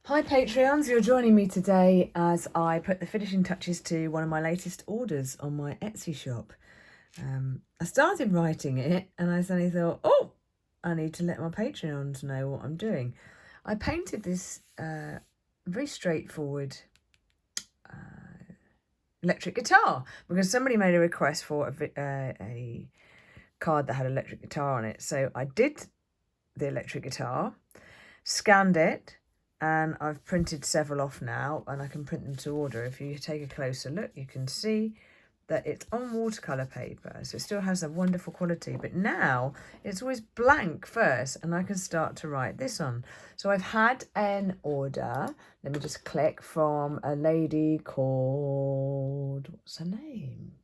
Hi Patreons, you're joining me today as I put the finishing touches to one of my latest orders on my Etsy shop. I started writing it and I suddenly thought, oh, I need to let my Patreons know what I'm doing. I painted this very straightforward electric guitar because somebody made a request for a card that had an electric guitar on it. So I did the electric guitar, scanned it, and I've printed several off now and I can print them to order. If you take a closer look, you can see that it's on watercolour paper, so it still has a wonderful quality, but now it's always blank first and I can start to write this on. So I've had an order, let me just click, from a lady called, what's her name?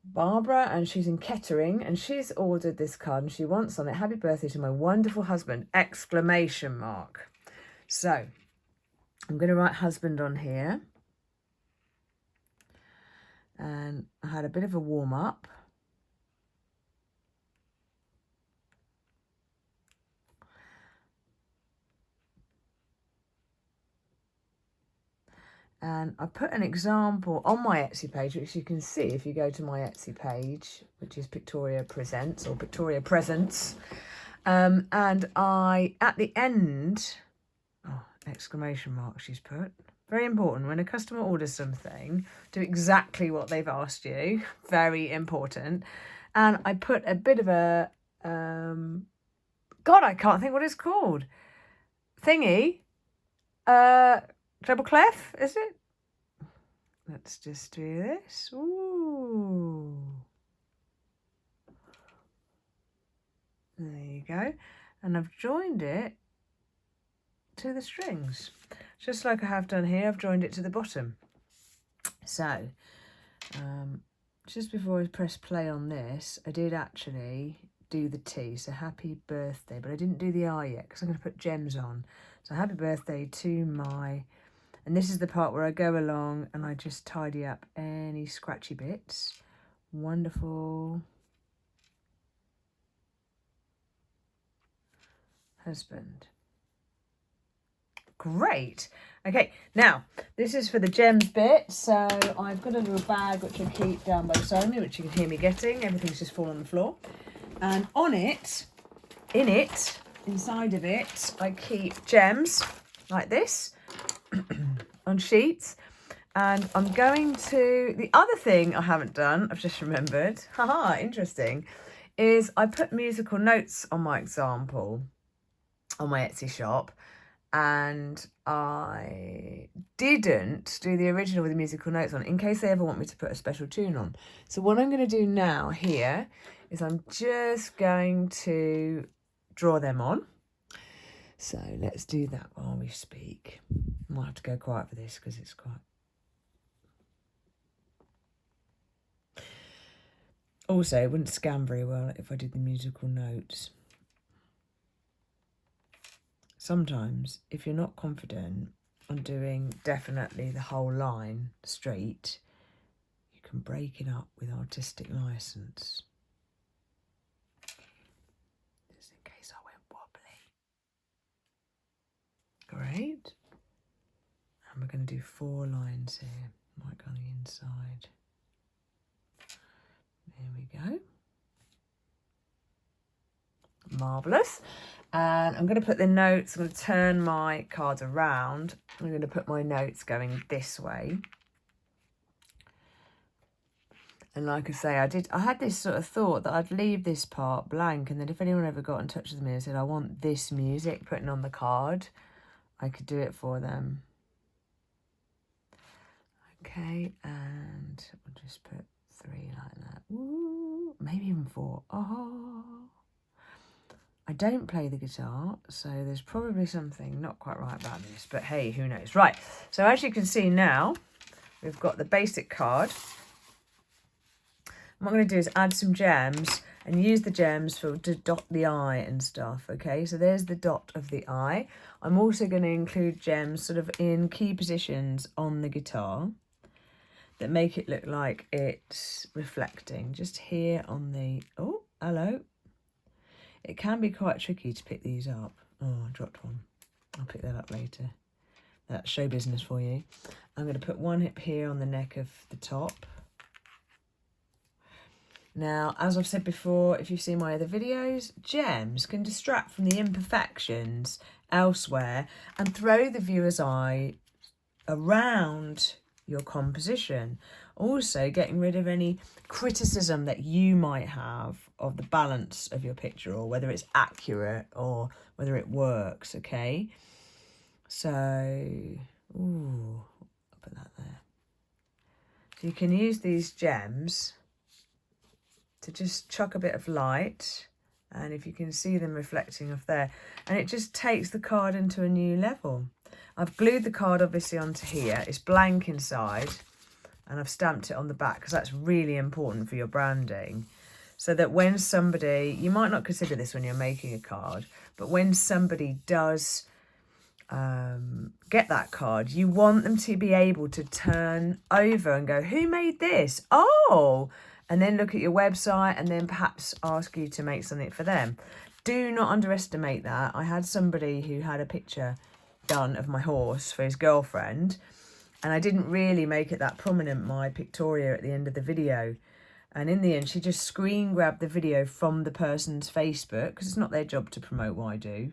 Barbara, and she's in Kettering, and she's ordered this card and she wants on it, happy birthday to my wonderful husband, exclamation mark. So I'm going to write husband on here. And I had a bit of a warm up. And I put an example on my Etsy page, which you can see if you go to my Etsy page, which is Pictoria Presents or Pictoria Presents. And I, at the end, exclamation mark she's put. Very important. When a customer orders something, do exactly what they've asked you. Very important. And I put a bit of a, God, I can't think what it's called. Thingy. Treble clef, is it? Let's just do this. Ooh. There you go. And I've joined it to the strings. Just like I have done here, I've joined it to the bottom. So, just before I press play on this, I did actually do the T, so happy birthday, but I didn't do the I yet because I'm going to put gems on. So happy birthday to my... And this is the part where I go along and I just tidy up any scratchy bits. Wonderful husband. Great. Okay, now this is for the gems bit. So I've got a little bag which I keep down by the side of me, which you can hear me getting. Everything's just fallen on the floor. And on it, inside of it, I keep gems like this. On sheets, and I'm going to, the other thing I haven't done, I've just remembered, haha, interesting, is I put musical notes on my example on my Etsy shop, and I didn't do the original with the musical notes on in case they ever want me to put a special tune on. So what I'm going to do now here is I'm just going to draw them on. So let's do that while we speak. I might have to go quiet for this because it's quite... Also, it wouldn't scan very well if I did the musical notes. Sometimes, if you're not confident on doing definitely the whole line straight, you can break it up with artistic license. Just in case I went wobbly. Great. And we're going to do 4 lines here, like on the inside. There we go. Marvellous. And I'm going to put the notes, I'm going to turn my cards around. I'm going to put my notes going this way. And like I say, I had this sort of thought that I'd leave this part blank, and then if anyone ever got in touch with me and said, I want this music putting on the card, I could do it for them. Okay, and we'll just put 3 like that. Ooh, maybe even 4. Oh, I don't play the guitar, so there's probably something not quite right about this, but hey, who knows? Right, so as you can see now, we've got the basic card. What I'm going to do is add some gems and use the gems to dot the eye and stuff, okay? So there's the dot of the eye. I'm also going to include gems sort of in key positions on the guitar that make it look like it's reflecting. Just here on the... Oh, hello. It can be quite tricky to pick these up. Oh, I dropped one. I'll pick that up later. That's show business for you. I'm going to put one hip here on the neck of the top. Now, as I've said before, if you've seen my other videos, gems can distract from the imperfections elsewhere and throw the viewer's eye around your composition. Also, getting rid of any criticism that you might have of the balance of your picture, or whether it's accurate or whether it works, okay? So, ooh, I'll put that there. So you can use these gems to just chuck a bit of light, and if you can see them reflecting off there, and it just takes the card into a new level. I've glued the card obviously onto here. It's blank inside, and I've stamped it on the back because that's really important for your branding, so that when somebody, you might not consider this when you're making a card, but when somebody does get that card, you want them to be able to turn over and go, who made this? Oh, and then look at your website and then perhaps ask you to make something for them. Do not underestimate that. I had somebody who had a picture done of my horse for his girlfriend, and I didn't really make it that prominent, my Pictoria, at the end of the video. And in the end, she just screen grabbed the video from the person's Facebook, because it's not their job to promote what I do.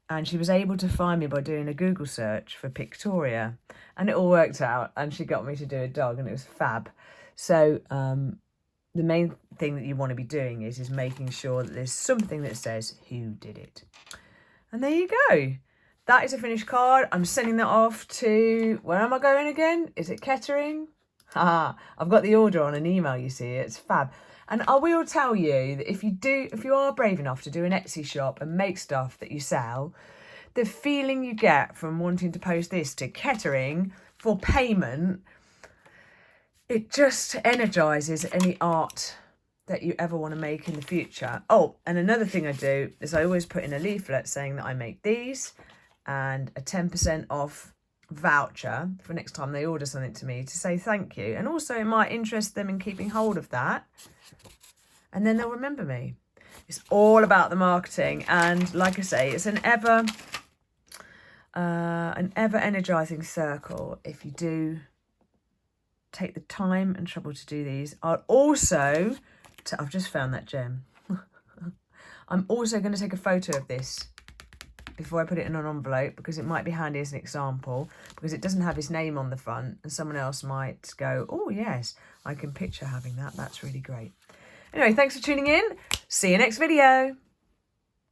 And she was able to find me by doing a Google search for Pictoria, and it all worked out, and she got me to do a dog, and it was fab. So the main thing that you want to be doing is making sure that there's something that says who did it. And there you go. That is a finished card. I'm sending that off to, where am I going again? Is it Kettering? Haha, I've got the order on an email, you see. It's fab. And I will tell you that if you are brave enough to do an Etsy shop and make stuff that you sell, the feeling you get from wanting to post this to Kettering for payment, it just energises any art that you ever want to make in the future. Oh, and another thing I do is I always put in a leaflet saying that I make these, and a 10% off voucher for next time they order something to me, to say thank you. And also it might interest them in keeping hold of that, and then they'll remember me. It's all about the marketing, and like I say, it's an ever energizing circle if you do take the time and trouble to do these. I've just found that gem. I'm also going to take a photo of this before I put it in an envelope, because it might be handy as an example, because it doesn't have his name on the front, and someone else might go, oh yes, I can picture having that. That's really great. Anyway, thanks for tuning in. See you next video.